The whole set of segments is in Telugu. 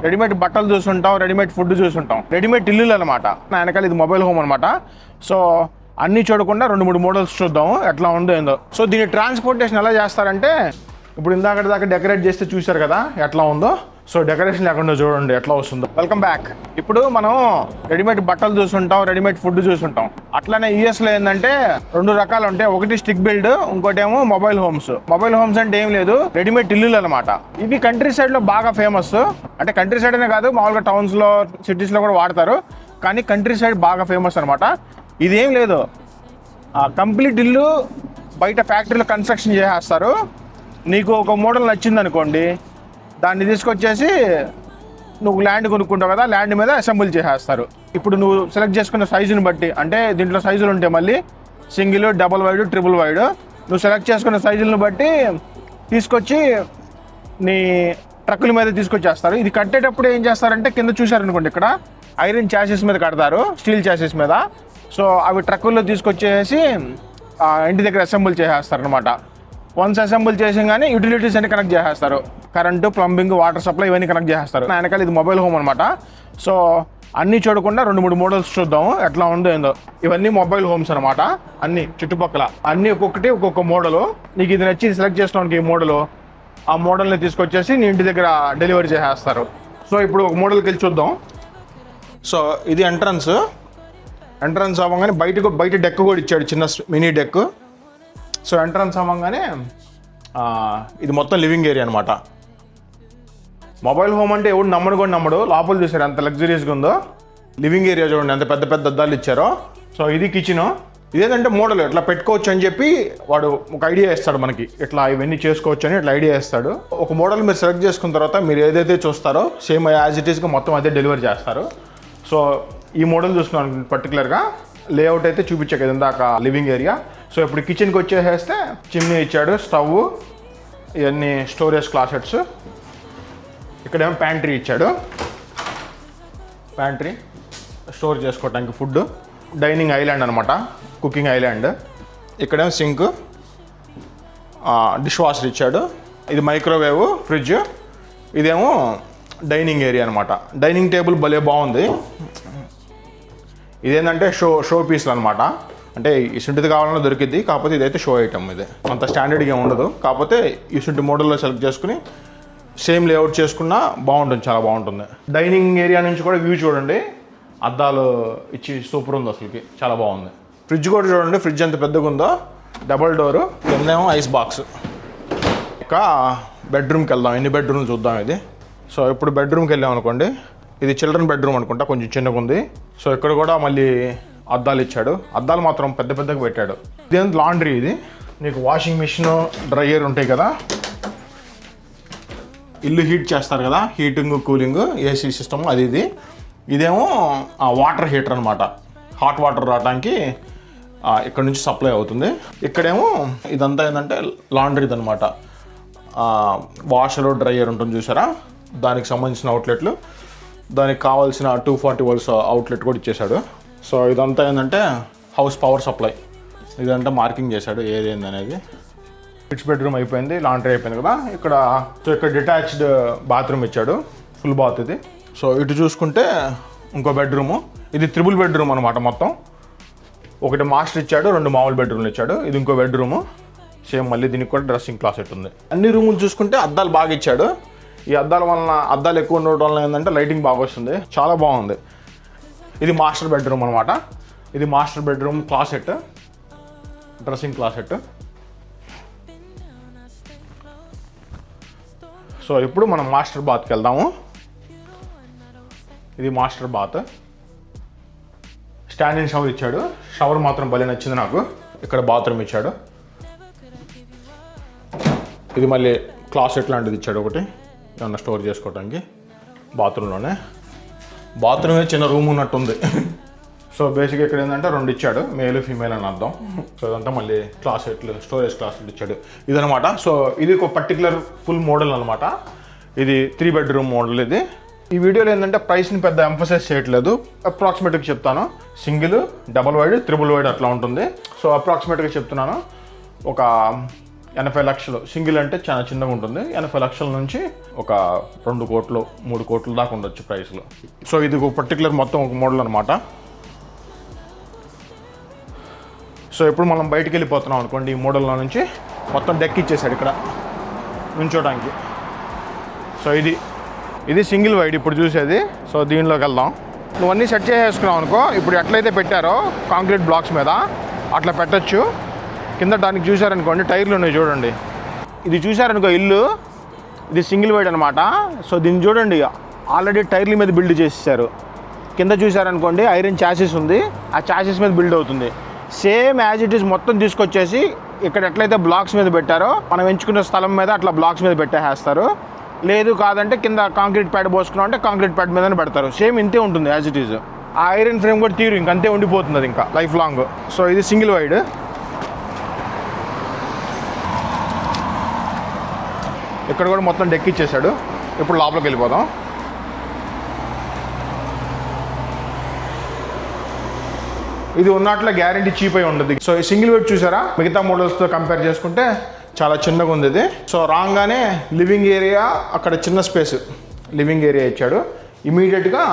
రెడీమేడ్ బట్టలు చూసుంటాం, రెడీమేడ్ ఫుడ్ చూసుంటాం, రెడీమేడ్ ఇల్లులు అనమాట. నా వెనకాల ఇది మొబైల్ హోమ్ అనమాట. సో అన్నీ చూడకుండా 2-3 మోడల్స్ చూద్దాము ఎట్లా ఉందో ఏందో. సో దీని ట్రాన్స్పోర్టేషన్ ఎలా చేస్తారంటే, ఇప్పుడు ఇందాక దాకా డెకరేట్ చేస్తే చూశారు కదా ఎట్లా ఉందో. సో డెకరేషన్ లేకుండా చూడండి ఎట్లా వస్తుందో. Welcome back. ఇప్పుడు మనం రెడీమేడ్ బట్టలు చూసుంటాం, రెడీమేడ్ ఫుడ్ చూసుంటాం. అట్లానే యూఎస్లో ఏంటంటే 2 రకాలు ఉంటాయి. ఒకటి స్టిక్ బిల్డ్, ఇంకోటి ఏమో మొబైల్ హోమ్స్. మొబైల్ హోమ్స్ అంటే ఏం లేదు, రెడీమేడ్ ఇల్లులు అనమాట. ఇవి కంట్రీ సైడ్లో బాగా ఫేమస్. అంటే కంట్రీ సైడ్ అనే కాదు, మామూలుగా టౌన్స్లో సిటీస్లో కూడా వాడతారు. కానీ కంట్రీ సైడ్ బాగా ఫేమస్ అనమాట. ఇదేం లేదు, కంప్లీట్ ఇల్లు బయట ఫ్యాక్టరీలో కన్స్ట్రక్షన్ చేసేస్తారు. నీకు ఒక మోడల్ నచ్చింది అనుకోండి, దాన్ని తీసుకొచ్చేసి నువ్వు ల్యాండ్ కొనుక్కుంటావు కదా, ల్యాండ్ మీద అసెంబుల్ చేసేస్తారు. ఇప్పుడు నువ్వు సెలెక్ట్ చేసుకున్న సైజుని బట్టి, అంటే దీంట్లో సైజులు ఉంటాయి మళ్ళీ, single, double wide, triple wide. నువ్వు సెలెక్ట్ చేసుకున్న సైజులను బట్టి తీసుకొచ్చి నీ ట్రక్కుల మీద తీసుకొచ్చేస్తారు. ఇది కట్టేటప్పుడు ఏం చేస్తారంటే, కింద చూసారనుకోండి, ఇక్కడ ఐరన్ చాసెస్ మీద కడతారు, స్టీల్ చాసెస్ మీద. సో అవి ట్రక్కుల్లో తీసుకొచ్చేసి ఇంటి దగ్గర అసెంబుల్ చేసేస్తారు అనమాట. వన్స్ అసెంబుల్ చేసి కానీ యూటిలిటీస్ అన్ని కనెక్ట్ చేసేస్తారు. కరెంటు, ప్లంబింగ్, వాటర్ సప్లై ఇవన్నీ కనెక్ట్ చేసేస్తారు. నా వెనకాల ఇది మొబైల్ హోమ్ అనమాట. సో అన్నీ చూడకుండా 2-3 మోడల్స్ చూద్దాము ఎట్లా ఉందో ఏందో. ఇవన్నీ మొబైల్ హోమ్స్ అనమాట. అన్ని చుట్టుపక్కల అన్నీ ఒక్కొక్కటి ఒక్కొక్క మోడలు. నీకు ఇది నచ్చి సెలెక్ట్ చేసుకోవడానికి ఈ మోడలు, ఆ మోడల్ని తీసుకొచ్చేసి నీ ఇంటి దగ్గర డెలివరీ చేసేస్తారు. సో ఇప్పుడు ఒక మోడల్కి వెళ్ళి చూద్దాం. సో ఇది ఎంట్రన్స్ అవ్వగానే బయట డెక్ కూడా ఇచ్చాడు, చిన్న మినీ డెక్. సో ఎంట్రన్స్ అవ్వగానే ఇది మొత్తం లివింగ్ ఏరియా అనమాట. మొబైల్ హోమ్ అంటే ఎవడు నమ్మడు. లోపల చూసారు ఎంత లగ్జరీస్గా ఉందో. లివింగ్ ఏరియా చూడండి ఎంత పెద్ద పెద్ద అద్దాలు ఇచ్చారో. సో ఇది కిచెను. ఇదేంటంటే మోడల్ ఇట్లా పెట్టుకోవచ్చు అని చెప్పి వాడు ఒక ఐడియా ఇస్తాడు మనకి, ఇట్లా ఇవన్నీ చేసుకోవచ్చు అని ఇట్లా ఐడియా ఇస్తాడు. ఒక మోడల్ మీరు సెలెక్ట్ చేసుకున్న తర్వాత మీరు ఏదైతే చూస్తారో సేమ్ యాజ్ ఇట్ ఈస్గా మొత్తం అదే డెలివరీ చేస్తారు. సో ఈ మోడల్ చూస్తున్నాను పర్టికులర్గా. లేఅవుట్ అయితే చూపించాక ఇందాక లివింగ్ ఏరియా. సో ఇప్పుడు కిచెన్కి వచ్చేసేస్తే చిమ్నీ ఇచ్చాడు, స్టవ్, ఇవన్నీ స్టోరేజ్ క్లాసెట్స్. ఇక్కడేమో ప్యాంట్రీ ఇచ్చాడు, ప్యాంట్రీ స్టోర్ చేసుకోవడానికి ఫుడ్. డైనింగ్ ఐలాండ్ అనమాట, కుకింగ్ ఐలాండ్. ఇక్కడేమో సింక్, డిష్ వాషర్ ఇచ్చాడు. ఇది మైక్రోవేవ్, ఫ్రిడ్జ్. ఇదేమో డైనింగ్ ఏరియా అనమాట. డైనింగ్ టేబుల్ భలే బాగుంది. ఇదేంటంటే షో పీస్లు అనమాట. అంటే ఇసుంటిది కావాలన్నా దొరికిద్ది, కాకపోతే ఇదైతే షో ఐటమ్. ఇది అంత స్టాండర్డ్గా ఉండదు, కాకపోతే ఇసుంటి మోడల్లో సెలెక్ట్ చేసుకుని సేమ్ లేఅవుట్ చేసుకున్నా బాగుంటుంది, చాలా బాగుంటుంది. డైనింగ్ ఏరియా నుంచి కూడా వ్యూ చూడండి, అద్దాలు ఇచ్చి సూపర్ ఉంది, అసలుకి చాలా బాగుంది. ఫ్రిడ్జ్ కూడా చూడండి, ఫ్రిడ్జ్ ఎంత పెద్దగా ఉందో, డబల్ డోరు. కిందేమో ఐస్ బాక్స్. ఇంకా బెడ్రూమ్కి వెళ్దాం, ఎన్ని బెడ్రూమ్లు చూద్దాం ఇది. సో ఇప్పుడు బెడ్రూమ్కి వెళ్ళాం అనుకోండి, ఇది చిల్డ్రన్ బెడ్రూమ్ అనుకుంటా, కొంచెం చిన్నగా ఉంది. సో ఇక్కడ కూడా మళ్ళీ అద్దాలు ఇచ్చాడు. అద్దాలు మాత్రం పెద్ద పెద్దగా పెట్టాడు. ఇదేంటి లాండ్రీ, ఇది నీకు వాషింగ్ మిషన్, డ్రైయర్ ఉంటాయి కదా, ఇల్లు హీట్ చేస్తారు కదా, హీటింగ్, కూలింగ్, ఏసీ సిస్టమ్ అది ఇది. ఇదేమో వాటర్ హీటర్ అనమాట, హాట్ వాటర్ రావడానికి ఇక్కడ నుంచి సప్లై అవుతుంది. ఇక్కడేమో ఇదంతా ఏంటంటే లాండ్రీది అనమాట. వాషరు, డ్రైయర్ ఉంటుంది చూసారా, దానికి సంబంధించిన అవుట్లెట్లు, దానికి కావాల్సిన 240 volts అవుట్లెట్ కూడా ఇచ్చేసాడు. సో ఇదంతా ఏంటంటే హౌస్ పవర్ సప్లై. ఇదంతా మార్కింగ్ చేశాడు ఏది ఏందనేది. కిడ్స్ బెడ్రూమ్ అయిపోయింది, లాండ్రీ అయిపోయింది కదా. ఇక్కడ డిటాచ్డ్ బాత్రూమ్ ఇచ్చాడు, ఫుల్ బాత్ ఇది. సో ఇటు చూసుకుంటే ఇంకో బెడ్రూము, ఇది త్రిబుల్ బెడ్రూమ్ అనమాట. మొత్తం ఒకటి మాస్టర్ ఇచ్చాడు, 2 మామూలు బెడ్రూమ్లు ఇచ్చాడు. ఇది ఇంకో బెడ్రూము సేమ్. మళ్ళీ దీనికి కూడా డ్రెస్సింగ్ క్లాసెట్ ఉంది. అన్ని రూములు చూసుకుంటే అద్దాలు బాగా ఇచ్చాడు. ఈ అద్దాల వలన, అద్దాలు ఎక్కువ ఉండడం వల్ల ఏంటంటే లైటింగ్ బాగా వస్తుంది, చాలా బాగుంది. ఇది మాస్టర్ బెడ్రూమ్ అనమాట. ఇది master bedroom closet, dressing closet. So ఇప్పుడు మనం మాస్టర్ బాత్కి వెళ్దాము. ఇది మాస్టర్ బాత్. స్టాండింగ్ షవర్ ఇచ్చాడు, షవర్ మాత్రం భలే నచ్చింది నాకు. ఇక్కడ బాత్రూమ్ ఇచ్చాడు. ఇది మళ్ళీ క్లాసెట్ లాంటిది ఇచ్చాడు ఒకటి, ఏమన్నా స్టోర్ చేసుకోవడానికి. బాత్రూంలోనే, బాత్రూమే చిన్న రూమ్ ఉన్నట్టుంది. సో బేసిక్గా ఇక్కడ ఏంటంటే 2 ఇచ్చాడు, మేల్, ఫీమేల్ అని అర్థం. సో ఇదంతా మళ్ళీ క్లాసెట్లు, స్టోరేజ్ క్లాసెట్లు ఇచ్చాడు ఇదనమాట. సో ఇది ఒక పర్టికులర్ ఫుల్ మోడల్ అనమాట. ఇది 3 bedroom మోడల్. ఇది ఈ వీడియోలో ఏంటంటే ప్రైస్ని పెద్ద ఎంఫసైజ్ చేయట్లేదు, అప్రాక్సిమేట్గా చెప్తాను. Single, double wide, triple wide అట్లా ఉంటుంది. సో అప్రాక్సిమేట్గా చెప్తున్నాను. ఒక 80 లక్షలు సింగిల్ అంటే చాలా చిన్నగా ఉంటుంది. 80 లక్షల నుంచి ఒక 2 కోట్లు 3 కోట్ల దాకా ఉండొచ్చు ప్రైస్లో. సో ఇది ఒక పర్టికులర్ మొత్తం ఒక మోడల్ అనమాట. సో ఇప్పుడు మనం బయటికి వెళ్ళిపోతున్నాం అనుకోండి, ఈ మోడల్లో నుంచి మొత్తం డెక్ ఇచ్చేసాడు ఇక్కడ నుంచోడానికి. సో ఇది సింగిల్ వైడ్ ఇప్పుడు చూసేది. సో దీనిలోకి వెళ్దాం. నువ్వన్నీ సెట్ చేసేసుకున్నావు అనుకో, ఇప్పుడు ఎట్లయితే పెట్టారో కాంక్రీట్ బ్లాక్స్ మీద అట్లా పెట్టచ్చు. కింద దానికి చూసారనుకోండి టైర్లు ఉన్నాయి చూడండి. ఇది చూసారనుకో ఇల్లు, ఇది సింగిల్ వైడ్ అనమాట. సో దీన్ని చూడండి ఆల్రెడీ టైర్ల మీద బిల్డ్ చేసేసారు. కింద చూసారనుకోండి ఐరన్ చాసిస్ ఉంది, ఆ చాసిస్ మీద బిల్డ్ అవుతుంది. సేమ్ యాజ్ ఇట్ ఈస్ మొత్తం తీసుకొచ్చేసి ఇక్కడ ఎట్లయితే బ్లాక్స్ మీద పెట్టారో మనం ఎంచుకున్న స్థలం మీద అట్లా బ్లాక్స్ మీద పెట్టేస్తారు. లేదు కాదంటే కింద కాంక్రీట్ ప్యాడ్ పోసుకున్నాం అంటే కాంక్రీట్ ప్యాడ్ మీదనే పెడతారు. సేమ్ ఇంతే ఉంటుంది యాజ్ ఇట్ ఈజ్. ఆ ఐరన్ ఫ్రేమ్ కూడా తీరు ఇంకంతే ఉండిపోతుంది అది ఇంకా లైఫ్ లాంగ్. సో ఇది సింగిల్ వైడ్. ఇక్కడ కూడా మొత్తం డెక్ ఇచ్చేసాడు. ఇప్పుడు లోపలికి వెళ్ళిపోదాం. ఇది ఉన్నట్ల గ్యారంటీ చీప్ అయి ఉండదు. సో ఈ సింగిల్ వైడ్ చూసారా, మిగతా మోడల్స్తో కంపేర్ చేసుకుంటే చాలా చిన్నగా ఉంది ఇది. సో రాగానే లివింగ్ ఏరియా, అక్కడ చిన్న స్పేస్ లివింగ్ ఏరియా ఇచ్చాడు. ఇమీడియట్గా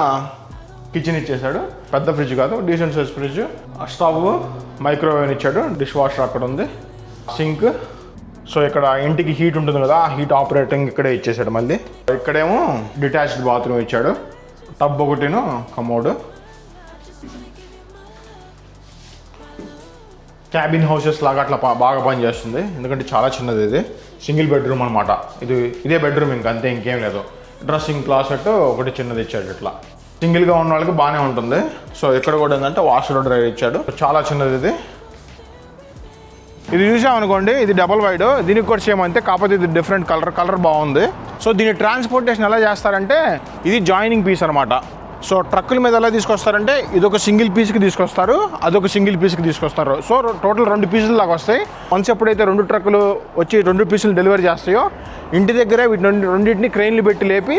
కిచెన్ ఇచ్చేసాడు. పెద్ద ఫ్రిడ్జ్ కాదు, decent size fridge. Stove, microwave ఇచ్చాడు. డిష్ వాషర్ అక్కడ ఉంది, సింక్. సో ఇక్కడ ఇంటికి హీట్ ఉంటుంది కదా, ఆ హీట్ ఆపరేటింగ్ ఇక్కడే ఇచ్చేసాడు. మళ్ళీ ఇక్కడేమో డిటాచ్డ్ బాత్రూమ్ ఇచ్చాడు. టబ్ ఒకటిను కమోడ్. క్యాబిన్ హౌసెస్ లాగా అట్లా బాగా పనిచేస్తుంది, ఎందుకంటే చాలా చిన్నది. ఇది సింగిల్ బెడ్రూమ్ అనమాట. ఇదే బెడ్రూమ్ ఇంకా అంతే, ఇంకేం లేదు. డ్రెస్సింగ్ క్లాసెట్ ఒకటి చిన్నది ఇచ్చాడు. ఇట్లా సింగిల్గా ఉన్న వాళ్ళకి బాగానే ఉంటుంది. సో ఇక్కడ కూడా ఏంటంటే వాషర్ డ్రైవర్ ఇచ్చాడు. చాలా చిన్నది ఇది చూసామనుకోండి, ఇది డబల్ వైడ్. దీనికి కూడా సేమ్ అంతే, కాకపోతే ఇది డిఫరెంట్ కలర్ బాగుంది. సో దీని ట్రాన్స్పోర్టేషన్ ఎలా చేస్తారంటే ఇది జాయినింగ్ పీస్ అనమాట. సో ట్రక్కుల మీద ఎలా తీసుకొస్తారంటే ఇదొక సింగిల్ పీస్కి తీసుకొస్తారు, అదొక సింగిల్ పీస్కి తీసుకొస్తారు. సో టోటల్ 2 పీసులు లాగా వస్తాయి. వన్స్ ఎప్పుడైతే 2 ట్రక్కులు వచ్చి 2 పీసులు డెలివరీ చేస్తాయో ఇంటి దగ్గరే రెండింటిని క్రెయిన్లు పెట్టి లేపి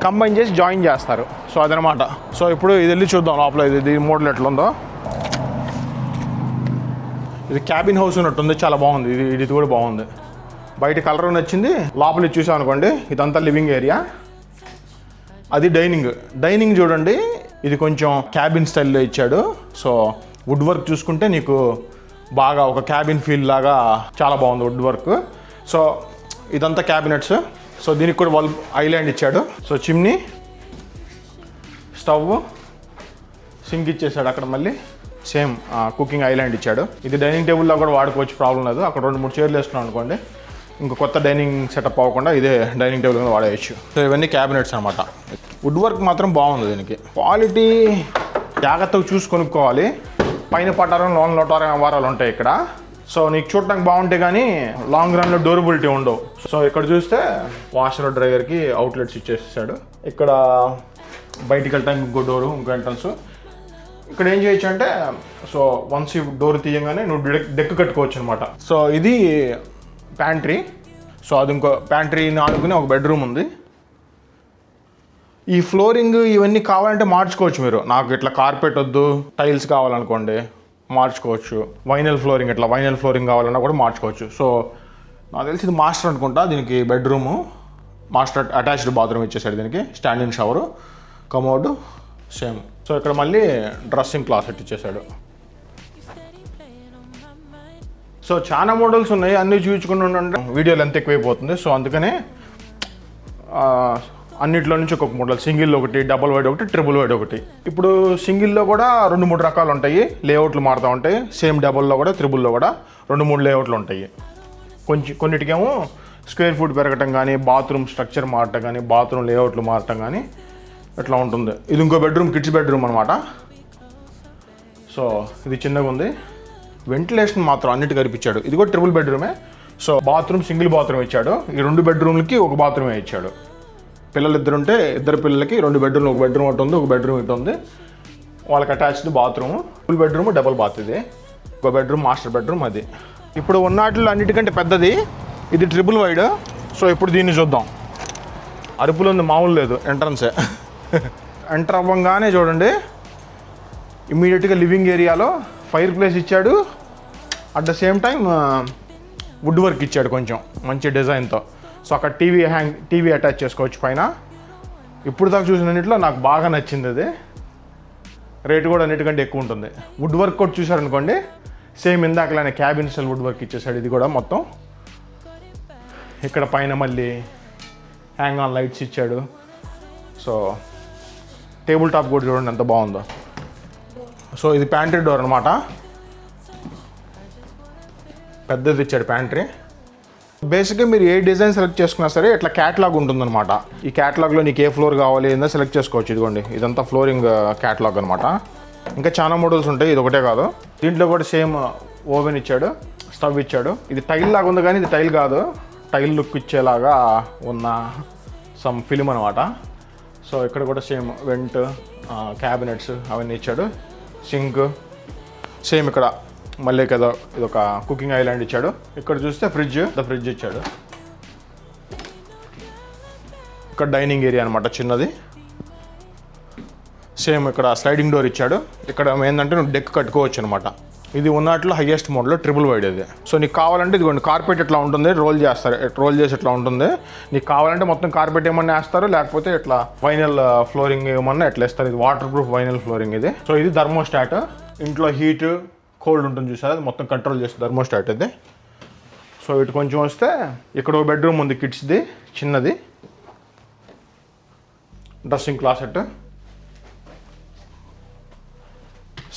కంబైన్ చేసి జాయిన్ చేస్తారు. సో అదనమాట. సో ఇప్పుడు ఇది వెళ్ళి చూద్దాం లోపల ఇది మోడల్ ఎట్లా ఉందో. ఇది క్యాబిన్ హౌస్ ఉన్నట్టుంది, చాలా బాగుంది. ఇది కూడా బాగుంది. బయట కలర్ నచ్చింది. లోపల చూసాం అనుకోండి, ఇదంతా లివింగ్ ఏరియా. అది డైనింగ్ చూడండి, ఇది కొంచెం క్యాబిన్ స్టైల్లో ఇచ్చాడు. సో వుడ్ వర్క్ చూసుకుంటే నీకు బాగా ఒక క్యాబిన్ ఫీల్ లాగా చాలా బాగుంది వుడ్ వర్క్. సో ఇదంతా క్యాబినెట్స్. సో దీనికి కూడా వాల్ ఐలాండ్ ఇచ్చాడు. సో చిమ్నీ, స్టవ్, సింక్ ఇచ్చేసాడు. అక్కడ మళ్ళీ సేమ్ కుకింగ్ ఐలాండ్ ఇచ్చాడు. ఇది డైనింగ్ టేబుల్లో కూడా వాడుకోవచ్చు, ప్రాబ్లం లేదు. అక్కడ 2-3 చైర్లు వేసుకున్నాం అనుకోండి, ఇంకో కొత్త డైనింగ్ సెటప్ అవ్వకుండా ఇదే డైనింగ్ టేబుల్ మీద వాడేయచ్చు. సో ఇవన్నీ క్యాబినెట్స్ అనమాట. వుడ్ వర్క్ మాత్రం బాగుంది. దీనికి క్వాలిటీ జాగ్రత్తగా చూసి కొనుక్కోవాలి. పైన పట్టారం లోన్ లోటారం వ్యవహారాలు ఉంటాయి ఇక్కడ. సో నీకు చూడటానికి బాగుంటే కానీ లాంగ్ రన్లో డ్యూరబిలిటీ ఉండవు. సో ఇక్కడ చూస్తే వాషర్ డ్రైవర్కి అవుట్లెట్స్ ఇచ్చేసాడు. ఇక్కడ బయటికి వెళ్ళటానికి ఇంకో డోరు, ఇంకో ఎంట్రన్స్. ఇక్కడ ఏం చేయొచ్చు అంటే, సో వన్స్ ఈ డోర్ తీయగానే నువ్వు డెక్ కట్టుకోవచ్చు అనమాట. సో ఇది ప్యాంట్రీ. సో అది ఇంకో ప్యాంట్రీని ఆనుకుని ఒక బెడ్రూమ్ ఉంది. ఈ ఫ్లోరింగ్ ఇవన్నీ కావాలంటే మార్చుకోవచ్చు మీరు. నాకు ఇట్లా కార్పెట్ వద్దు, టైల్స్ కావాలనుకోండి మార్చుకోవచ్చు. వైనల్ ఫ్లోరింగ్ కావాలన్నా కూడా మార్చుకోవచ్చు. సో నాకు తెలిసి ఇది మాస్టర్ అనుకుంటా. దీనికి బెడ్రూము, మాస్టర్ అటాచ్డ్ బాత్రూమ్ ఇచ్చేసాడు. దీనికి standing shower, commode same. So ఇక్కడ మళ్ళీ డ్రెస్సింగ్ క్లాసెట్ ఇచ్చేసాడు. సో చాలా మోడల్స్ ఉన్నాయి, అన్నీ చూపించుకుంటూ ఉంటే వీడియోలు ఎంత ఎక్కువైపోతుంది. సో అందుకనే అన్నిట్లో నుంచి ఒక్కొక్క మోడల్, సింగిల్ ఒకటి, డబల్ వైడ్ ఒకటి, ట్రిపుల్ వైడ్ ఒకటి. ఇప్పుడు సింగిల్లో కూడా 2-3 రకాలు ఉంటాయి, లేఅవుట్లు మారుతూ ఉంటాయి. సేమ్ డబుల్లో కూడా త్రిబుల్లో కూడా 2-3 లేఅవుట్లు ఉంటాయి. కొన్నిటికేమో స్క్వేర్ ఫుట్ పెరగటం కానీ, బాత్రూమ్ స్ట్రక్చర్ మారటం కానీ, బాత్రూమ్ లేఅవుట్లు మారటం కానీ ఇట్లా ఉంటుంది. ఇది ఇంకో బెడ్రూమ్, కిడ్స్ బెడ్రూమ్ అనమాట. సో ఇది చిన్నగా ఉంది. వెంటిలేషన్ మాత్రం అన్నిటి కనిపించాడు. ఇది కూడా ట్రిపుల్ బెడ్రూమే. సో బాత్రూమ్ సింగిల్ బాత్రూమ్ ఇచ్చాడు. ఈ 2 బెడ్రూమ్లకి ఒక బాత్రూమే ఇచ్చాడు. పిల్లలు ఇద్దరుంటే 2 పిల్లలకి 2 బెడ్రూమ్లు, ఒక బెడ్రూమ్ ఒకటి ఉంది, ఒక బెడ్రూమ్ ఇటు ఉంది. వాళ్ళకి attached bathroom, full bedroom, double bath. ఇది ఒక బెడ్రూమ్, మాస్టర్ బెడ్రూమ్. అది ఇప్పుడు ఉన్నట్లు అన్నిటికంటే పెద్దది. ఇది ట్రిపుల్ వైడ్. సో ఇప్పుడు దీన్ని చూద్దాం. అరుపులు ఉంది, మామూలు లేదు. ఎంట్రన్సే ఎంటర్ అవ్వగానే చూడండి, ఇమ్మీడియట్గా లివింగ్ ఏరియాలో ఫైర్ ప్లేస్ ఇచ్చాడు. At the same time wood work ఇచ్చాడు కొంచెం మంచి డిజైన్తో. సో అక్కడ టీవీ అటాచ్ చేసుకోవచ్చు పైన. ఇప్పుడు దాకా చూసినన్నింటిలో నాకు బాగా నచ్చింది అది. రేటు కూడా అన్నిటికంటే ఎక్కువ ఉంటుంది. వుడ్ వర్క్ కూడా చూసారనుకోండి, సేమ్ ఇందాకలానే క్యాబిన్ స్టైల్ వుడ్ వర్క్ ఇచ్చేసాడు. ఇది కూడా మొత్తం ఇక్కడ పైన మళ్ళీ హ్యాంగ్ ఆన్ లైట్స్ ఇచ్చాడు. సో టేబుల్ టాప్ కూడా చూడండి ఎంత బాగుందో. సో ఇది ప్యాంట్రీ డోర్ అనమాట, పెద్దది ఇచ్చాడు ప్యాంట్రీ. బేసిక్గా మీరు ఏ డిజైన్ సెలెక్ట్ చేసుకున్నా సరే ఇట్లా క్యాటలాగ్ ఉంటుందన్నమాట. ఈ క్యాటలాగ్లో నీకు ఏ ఫ్లోర్ కావాలి ఏందో సెలెక్ట్ చేసుకోవచ్చు. ఇదిగోండి ఇదంతా ఫ్లోరింగ్ క్యాటలాగ్ అనమాట. ఇంకా చాలా మోడల్స్ ఉంటాయి, ఇది ఒకటే కాదు. దీంట్లో కూడా సేమ్ ఓవెన్ ఇచ్చాడు, స్టవ్ ఇచ్చాడు. ఇది టైల్ లాగా ఉంది కానీ ఇది టైల్ కాదు, టైల్ లుక్ ఇచ్చేలాగా ఉన్న సమ్ ఫిలిం అనమాట. సో ఇక్కడ కూడా సేమ్ వెంట్, క్యాబినెట్స్ అవన్నీ ఇచ్చాడు. సింక్ సేమ్ ఇక్కడ మళ్ళీ కదా ఇదొక కుకింగ్ ఐలాండ్ ఇచ్చాడు. ఇక్కడ చూస్తే ఫ్రిడ్జ్ ఇచ్చాడు. ఇక్కడ డైనింగ్ ఏరియా అనమాట చిన్నది. సేమ్ ఇక్కడ స్లైడింగ్ డోర్ ఇచ్చాడు. ఇక్కడ ఏంటంటే నువ్వు డెక్ కట్టుకోవచ్చు అనమాట. ఇది ఉన్నట్లో హైయెస్ట్ మోడల్ ట్రిపుల్ వైడ్ ఇది. సో నీకు కావాలంటే ఇదిగోండి కార్పెట్ ఇట్లా ఉంటుంది, రోల్ చేసి ఇట్లా ఉంటుంది. నీకు కావాలంటే మొత్తం కార్పెట్ ఏమన్నా వేస్తారు, లేకపోతే ఇట్లా వైనల్ ఫ్లోరింగ్ ఏమన్నా ఎట్లా వేస్తారు. ఇది వాటర్ ప్రూఫ్ వైనల్ ఫ్లోరింగ్ ఇది. సో ఇది థర్మోస్టాట్. ఇంట్లో హీట్ కోల్డ్ ఉంటుంది చూసారా, అది మొత్తం కంట్రోల్ చేస్తుంది థర్మోస్టాట్ ఇది. సో ఇటు కొంచెం వస్తే ఇక్కడ ఒక బెడ్రూమ్ ఉంది కిడ్స్ది చిన్నది, డ్రెస్సింగ్ క్లాసెట్.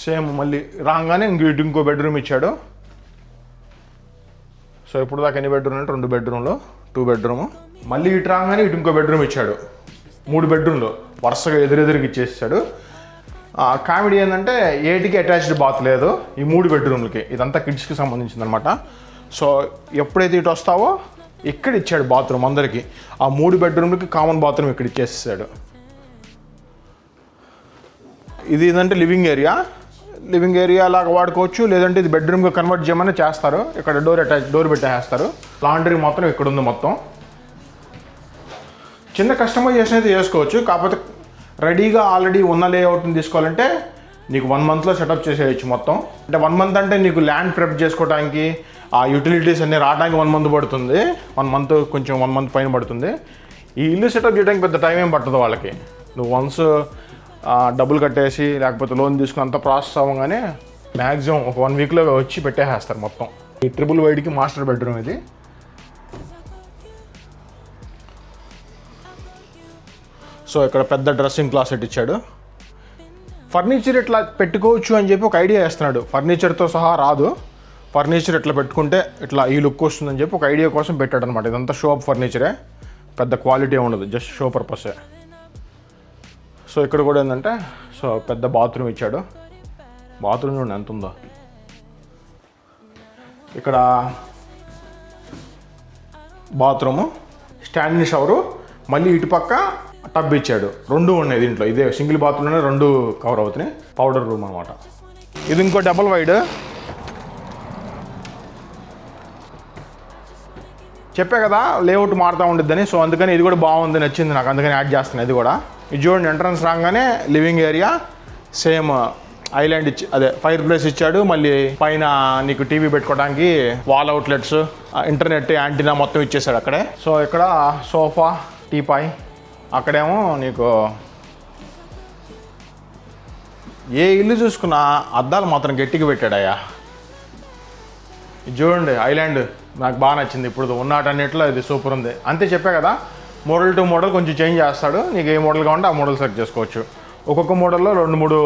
సేమ్ మళ్ళీ రాగానే ఇంకో బెడ్రూమ్ ఇచ్చాడు. సో ఇప్పుడు దాకా ఎన్ని బెడ్రూమ్ అంటే 2 బెడ్రూమ్లు, 2 బెడ్రూమ్. మళ్ళీ ఇటు రాగానే ఇటు ఇంకో బెడ్రూమ్ ఇచ్చాడు. 3 బెడ్రూమ్లు వరుసగా ఎదురెదురుకి ఇచ్చేసాడు. కామెడీ ఏంటంటే ఏటికి అటాచ్డ్ బాత్ లేదు ఈ 3 బెడ్రూమ్లకి. ఇదంతా కిడ్స్కి సంబంధించింది అనమాట. సో ఎప్పుడైతే ఇటు వస్తావో ఇక్కడ ఇచ్చాడు బాత్రూమ్ అందరికీ. ఆ 3 బెడ్రూమ్లకి కామన్ బాత్రూమ్ ఇక్కడ ఇచ్చేసాడు. ఇది ఏంటంటే లివింగ్ ఏరియా లాగా వాడుకోవచ్చు, లేదంటే ఇది బెడ్రూమ్గా కన్వర్ట్ చేయమని చేస్తారు. ఇక్కడ డోర్ పెట్టేస్తారు. లాండ్రీ మొత్తం ఇక్కడ ఉంది. మొత్తం చిన్న కస్టమైజేషన్ అయితే చేసుకోవచ్చు. కాకపోతే రెడీగా ఆల్రెడీ ఉన్న లేఅవుట్ని తీసుకోవాలంటే నీకు 1 మంత్లో సెటప్ చేసేయచ్చు మొత్తం. అంటే 1 మంత్ అంటే నీకు ల్యాండ్ ప్రెప్ చేసుకోవడానికి, ఆ యూటిలిటీస్ అన్నీ రావడానికి 1 మంత్ పడుతుంది. 1 మంత్ కొంచెం 1 మంత్ పైన పడుతుంది. ఈ ఇల్లు సెటప్ చేయడానికి పెద్ద టైం ఏం పట్టదు వాళ్ళకి. నువ్వు వన్స్ డబ్బులు కట్టేసి లేకపోతే లోన్ తీసుకుని అంతా ప్రాసెస్ అవ్వగానే మ్యాక్సిమం ఒక 1 వీక్లో వచ్చి పెట్టేస్తారు మొత్తం. ఈ ట్రిపుల్ వైడ్కి మాస్టర్ బెడ్రూమ్ ఇది. సో ఇక్కడ పెద్ద డ్రెస్సింగ్ క్లాసెట్ ఇచ్చాడు. ఫర్నిచర్ ఇట్లా పెట్టుకోవచ్చు అని చెప్పి ఒక ఐడియా వేస్తున్నాడు. ఫర్నిచర్తో సహా రాదు, ఫర్నిచర్ ఇట్లా పెట్టుకుంటే ఇట్లా ఈ లుక్ వస్తుందని చెప్పి ఒక ఐడియా కోసం పెట్టాడు అనమాట. ఇదంతా షో అప్ ఫర్నిచరే, పెద్ద క్వాలిటీ ఉండదు, జస్ట్ షో పర్పసే. సో ఇక్కడ కూడా ఏంటంటే సో పెద్ద బాత్రూమ్ ఇచ్చాడు. బాత్రూమ్ చూడండి ఎంత ఉందో. ఇక్కడ బాత్రూము, స్టాండింగ్ షవరు, మళ్ళీ ఇటుపక్క టబ్ ఇచ్చాడు. 2 ఉన్నాయి దీంట్లో. ఇదే సింగిల్ బాత్రూమ్లోనే 2 కవర్ అవుతున్నాయి. పౌడర్ రూమ్ అనమాట. ఇది ఇంకో డబుల్ వైడ్. చెప్పా కదా లేఅవుట్ మారుతూ ఉండిద్దని. సో అందుకని ఇది కూడా బాగుంది, నచ్చింది నాకు, అందుకని యాడ్ చేస్తున్నాను ఇది కూడా. ఇది చూడండి ఎంట్రన్స్ రాగానే లివింగ్ ఏరియా, సేమ్ ఐలాండ్ అదే ఫైర్ ప్లేస్ ఇచ్చాడు. మళ్ళీ పైన నీకు టీవీ పెట్టుకోవడానికి వాల్ అవుట్లెట్స్, ఇంటర్నెట్ యాంటీనా మొత్తం ఇచ్చేసాడు అక్కడే. సో ఇక్కడ సోఫా, టీపాయ్. అక్కడేమో నీకు ఏ ఇల్లు చూసుకున్నా అద్దాలు మాత్రం గట్టిగా పెట్టాడయ్యా. ఇది చూడండి ఐలాండ్ నాకు బాగా నచ్చింది. ఇప్పుడు ఉన్నటన్నిట్లో ఇది సూపర్ ఉంది. అంతే చెప్పా కదా, మోడల్ టు మోడల్ కొంచెం చేంజ్ చేస్తాడు. నీకు ఏ మోడల్ కావాలంటే ఆ మోడల్ సెలెక్ట్ చేసుకోవచ్చు. ఒక్కొక్క మోడల్లో 2, 3,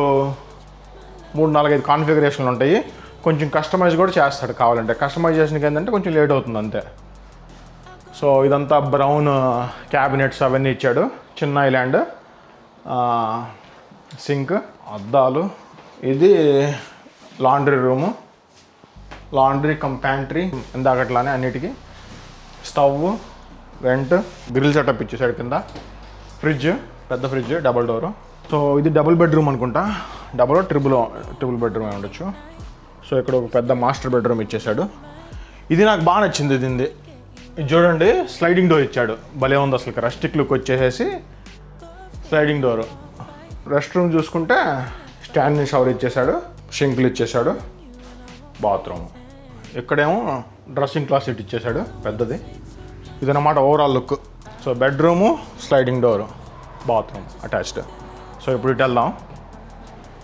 4, 5 కాన్ఫిగరేషన్లు ఉంటాయి. కొంచెం కస్టమైజ్ కూడా చేస్తాడు కావాలంటే. కస్టమైజేషన్కి ఏంటంటే కొంచెం లేట్ అవుతుంది అంతే. సో ఇదంతా బ్రౌన్ క్యాబినెట్స్ అవన్నీ ఇచ్చాడు. చిన్న ఐలాండ్, సింక్, అద్దాలు. ఇది laundry room, laundry cum pantry ఇందాకట్లానే అన్నిటికీ. స్టవ్, వెంట్, గ్రిల్ సెటప్ ఇచ్చేసాడు కింద. ఫ్రిడ్జ్, పెద్ద ఫ్రిడ్జ్, డబుల్ డోరు. సో ఇది డబుల్ బెడ్రూమ్ అనుకుంటా, ట్రిపుల్ బెడ్రూమ్ అయి ఉండొచ్చు. సో ఇక్కడ ఒక పెద్ద మాస్టర్ బెడ్రూమ్ ఇచ్చేసాడు. ఇది నాకు బాగా నచ్చింది. ఇది చూడండి స్లైడింగ్ డోర్ ఇచ్చాడు, భలే ఉంది అసలు. రస్టిక్ లుక్ వచ్చేసేసి స్లైడింగ్ డోరు. రెస్ట్ రూమ్ చూసుకుంటే స్టాండింగ్ షవర్ ఇచ్చేసాడు, షింక్లు ఇచ్చేసాడు, బాత్రూమ్. ఇక్కడేమో డ్రెస్సింగ్ క్లాస్ సెట్ ఇచ్చేసాడు పెద్దది. ఇదన్నమాట overall look. So bedroom, sliding door, bathroom attached. So ఇప్పుడు ఇటు వెళ్దాం.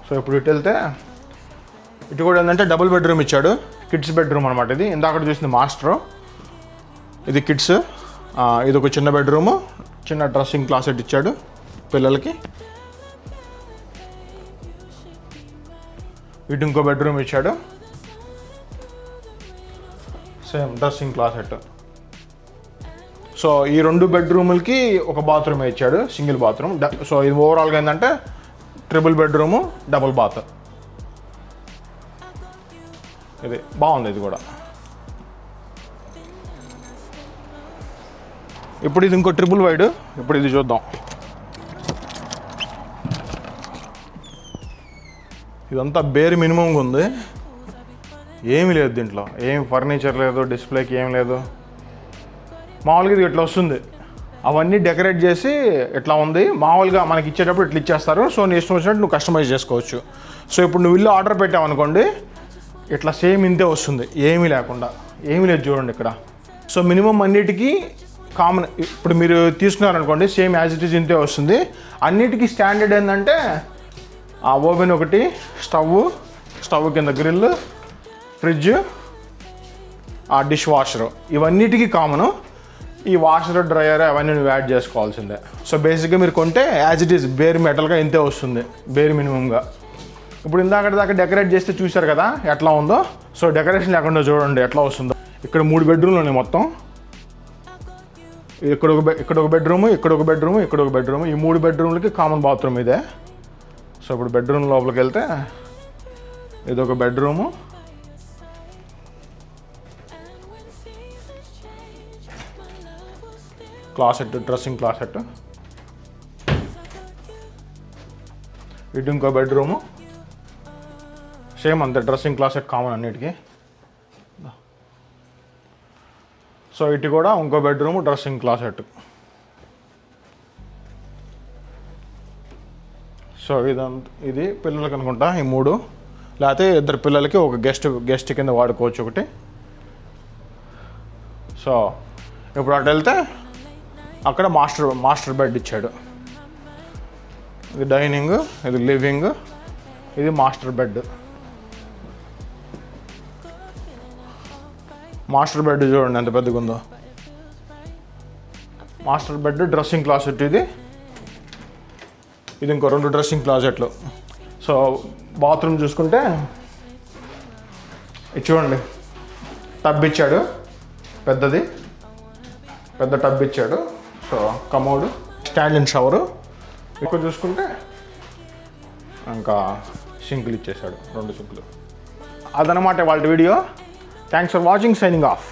సో ఇప్పుడు ఇటు వెళ్తే ఇటు కూడా ఏంటంటే డబుల్ బెడ్రూమ్ ఇచ్చాడు. కిడ్స్ బెడ్రూమ్ అనమాట ఇది. ఇందాక చూసింది మాస్టరు, ఇది కిడ్స్. ఇది ఒక చిన్న బెడ్రూము, చిన్న డ్రెస్సింగ్ క్లాసెట్ ఇచ్చాడు పిల్లలకి. ఇటు ఇంకో బెడ్రూమ్ ఇచ్చాడు, సేమ్ డ్రెస్సింగ్ క్లాసెట్. సో ఈ 2 బెడ్రూములకి ఒక బాత్రూమ్ ఇచ్చాడు, సింగిల్ బాత్రూమ్. సో ఇది ఓవరాల్గా ఏంటంటే ట్రిపుల్ బెడ్రూము, డబుల్ బాత్. ఇది బాగుంది. ఇది కూడా ఇప్పుడు ఇది ఇంకో ట్రిపుల్ వైడ్. ఇప్పుడు ఇది చూద్దాం. ఇదంతా బేర్ మినిమంగా ఉంది, ఏమీ లేదు దీంట్లో. ఏం ఫర్నిచర్ లేదు, డిస్ప్లేకి ఏం లేదు. మామూలుగా ఇది ఇట్లా వస్తుంది, అవన్నీ డెకరేట్ చేసి ఇట్లా ఉంది. మామూలుగా మనకి ఇచ్చేటప్పుడు ఇట్లా ఇచ్చేస్తారు. సో నీ ఇష్టం వచ్చినట్టు నువ్వు కస్టమైజ్ చేసుకోవచ్చు. సో ఇప్పుడు నువ్వు ఇల్లు ఆర్డర్ పెట్టావనుకోండి, ఇట్లా సేమ్ ఇంతే వస్తుంది, ఏమీ లేకుండా. ఏమీ లేదు చూడండి ఇక్కడ. సో మినిమం అన్నిటికీ కామన్. ఇప్పుడు మీరు తీసుకున్నారనుకోండి, సేమ్ యాజ్ ఇట్ ఈజ్ ఇంతే వస్తుంది. అన్నిటికీ స్టాండర్డ్ ఏంటంటే ఆ ఓవెన్ ఒకటి, స్టవ్ కింద గ్రిల్, ఫ్రిడ్జ్, ఆ డిష్ వాషరు, ఇవన్నిటికీ కామను. ఈ వాషర్, డ్రయర్ అవన్నీ నువ్వు యాడ్ చేసుకోవాల్సిందే. సో బేసిక్గా మీరు కొంటే యాజ్ ఇట్ ఈస్ బేర్ మెటల్గా ఇంతే వస్తుంది, బేర్ మినిమంగా. ఇప్పుడు ఇందాక దాకా డెకరేట్ చేస్తే చూశారు కదా ఎట్లా ఉందో. సో డెకరేషన్ లేకుండా చూడండి ఎట్లా వస్తుందో. ఇక్కడ 3 బెడ్రూమ్లు ఉన్నాయి మొత్తం. ఇక్కడ ఒక బెడ్రూము, ఇక్కడ ఒక బెడ్రూము, ఇక్కడ ఒక బెడ్రూము. ఈ 3 బెడ్రూమ్లకి కామన్ బాత్రూమ్ ఇదే. సో ఇప్పుడు బెడ్రూమ్ లోపలికి వెళ్తే ఇది ఒక బెడ్రూము, క్లాసెట్, డ్రెస్సింగ్ క్లాసెట్. ఇటు ఇంకో బెడ్రూము, సేమ్ అంతే డ్రెస్సింగ్ క్లాసెట్ కామన్ అన్నిటికీ. సో ఇటు కూడా ఇంకో బెడ్రూము, డ్రెస్సింగ్ క్లాసెట్. సో ఇది పిల్లలకి అనుకుంటా ఈ 3, లేకపోతే 2 పిల్లలకి ఒక గెస్ట్ కింద వాడుకోవచ్చు ఒకటి. సో ఇప్పుడు అటు వెళ్తే అక్కడ మాస్టర్ బెడ్ ఇచ్చాడు. ఇది డైనింగ్, ఇది లివింగ్, ఇది మాస్టర్ బెడ్. మాస్టర్ బెడ్ చూడండి ఎంత పెద్దగా ఉందో. Master bed, dressing closet. ఇది ఇంకో 2 డ్రెస్సింగ్ క్లాసెట్లు. సో బాత్రూమ్ చూసుకుంటే ఇది చూడండి, టబ్ ఇచ్చాడు, పెద్ద టబ్ ఇచ్చాడు. So commode, stand and shower. ఇక్కడ చూసుకుంటే ఇంకా సింకులు ఇచ్చేసాడు, 2 సింకులు. అదనమాట వాళ్ళ video. Thanks for watching, signing off.